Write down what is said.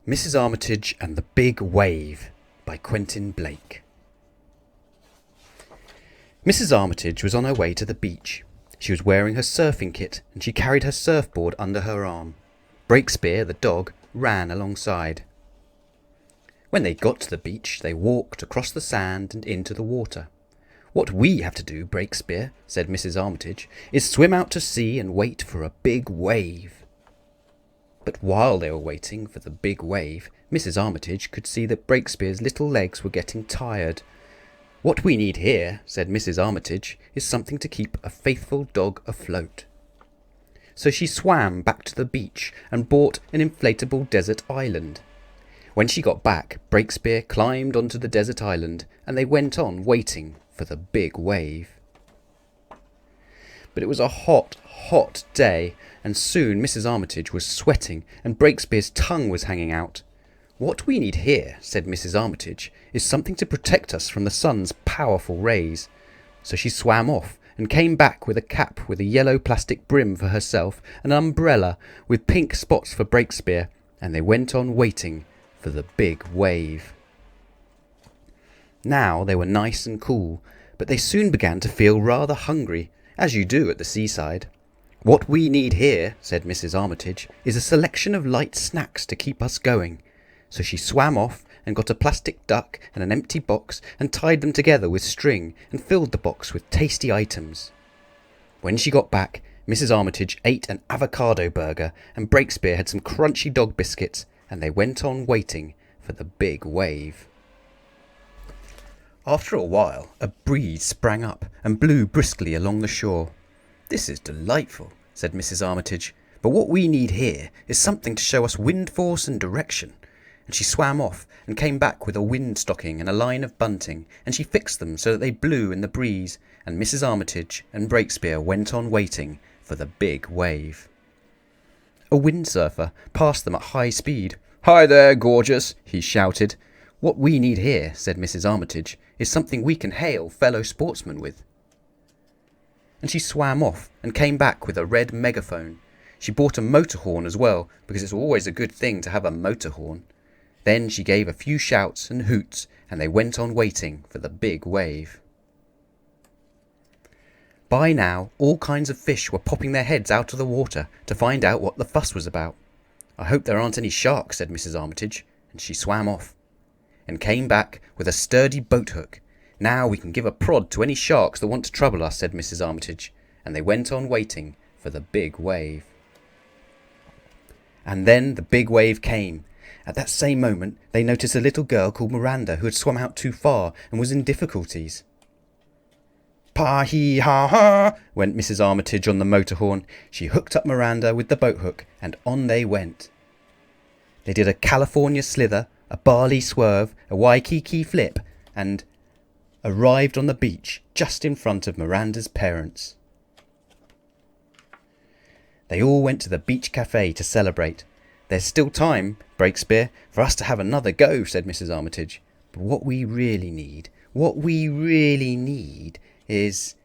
Mrs. Armitage and the Big Wave by Quentin Blake. Mrs. Armitage was on her way to the beach. She was wearing her surfing kit and she carried her surfboard under her arm. Breakspear, the dog, ran alongside. When they got to the beach, they walked across the sand and into the water. "What we have to do, Breakspear," said Mrs. Armitage, "is swim out to sea and wait for a big wave." But while they were waiting for the big wave, Mrs. Armitage could see that Breakspear's little legs were getting tired. "What we need here," said Mrs. Armitage, "is something to keep a faithful dog afloat." So she swam back to the beach and bought an inflatable desert island. When she got back, Breakspear climbed onto the desert island and they went on waiting for the big wave. But it was a hot, hot day, and soon Mrs. Armitage was sweating and Breakspear's tongue was hanging out. "What we need here," said Mrs. Armitage, "is something to protect us from the sun's powerful rays." So she swam off and came back with a cap with a yellow plastic brim for herself, an umbrella with pink spots for Breakspear, and they went on waiting for the big wave. Now they were nice and cool, but they soon began to feel rather hungry, as you do at the seaside. "What we need here," said Mrs. Armitage, "is a selection of light snacks to keep us going." So she swam off and got a plastic duck and an empty box and tied them together with string and filled the box with tasty items. When she got back, Mrs. Armitage ate an avocado burger and Breakspear had some crunchy dog biscuits, and they went on waiting for the big wave. After a while, a breeze sprang up and blew briskly along the shore. "This is delightful," said Mrs. Armitage, "but what we need here is something to show us wind force and direction." And she swam off and came back with a wind stocking and a line of bunting, and she fixed them so that they blew in the breeze, and Mrs. Armitage and Breakspear went on waiting for the big wave. A windsurfer passed them at high speed. "Hi there, gorgeous," he shouted. "What we need here," said Mrs. Armitage, "is something we can hail fellow sportsmen with." And she swam off and came back with a red megaphone. She bought a motor horn as well, because it's always a good thing to have a motor horn. Then she gave a few shouts and hoots, and they went on waiting for the big wave. By now, all kinds of fish were popping their heads out of the water to find out what the fuss was about. "I hope there aren't any sharks," said Mrs. Armitage, and she swam off and came back with a sturdy boat hook. "Now we can give a prod to any sharks that want to trouble us," said Mrs. Armitage, and they went on waiting for the big wave. And then the big wave came. At that same moment, they noticed a little girl called Miranda who had swum out too far and was in difficulties. "Pa-hee-ha-ha," went Mrs. Armitage on the motor horn. She hooked up Miranda with the boat hook, and on they went. They did a California slither, a Bali swerve, a Waikiki flip, and arrived on the beach just in front of Miranda's parents. They all went to the beach cafe to celebrate. "There's still time, Breakspear, for us to have another go," said Mrs. Armitage. "But what we really need is..."